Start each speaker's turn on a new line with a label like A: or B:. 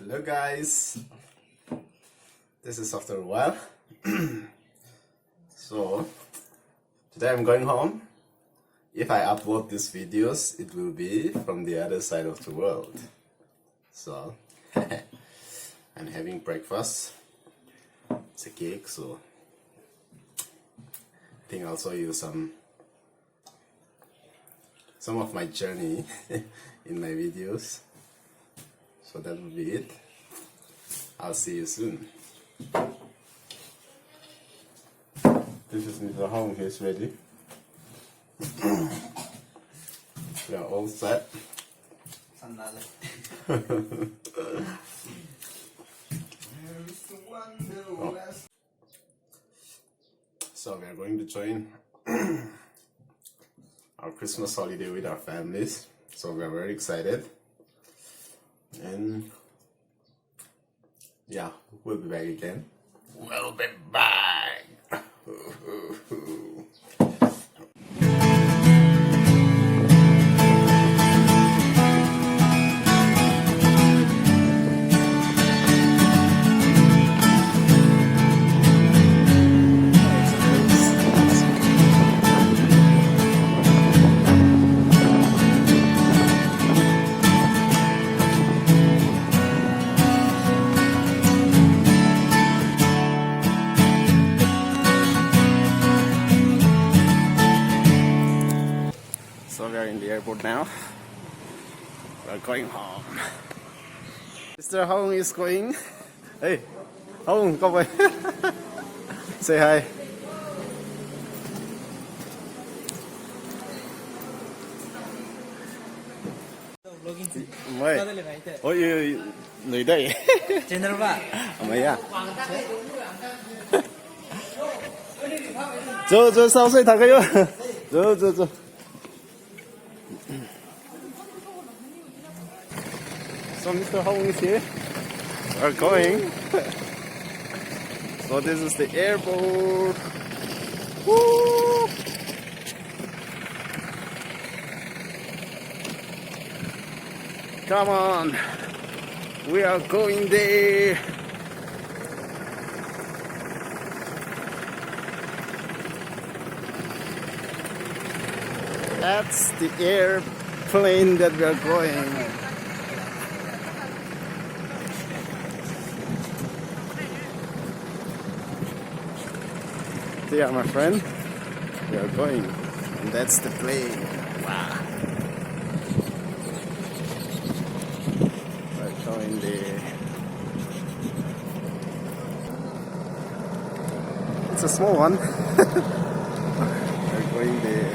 A: Hello guys, this is after a while. So today I'm going home. If I upload these videos, it will be from the other side of the world. So I'm having breakfast. It's a cake, so I think I'll show you some of my journey in my videos. So that will be it. I'll see you soon. This is Mr. Hong, he's ready. We are all set. Oh. So we are going to join our Christmas holiday with our families. So we are very excited. And yeah, we'll be back again. We'll be back. So we are in the airport now. We are going home. Mr. Hong is going. Hey, Hong, come away. Say hi. Mày. Ôi, người đây.
B: Channel ba?
A: Mày à? 저 4살 다 가요. 저. So Mr. Hong is here. We're going. So this is the airport. Woo! Come on. We are going there. That's the airplane that we are going. There, my friend, we are going, and that's the plane. Wow. We're going there. It's a small one. We're going there.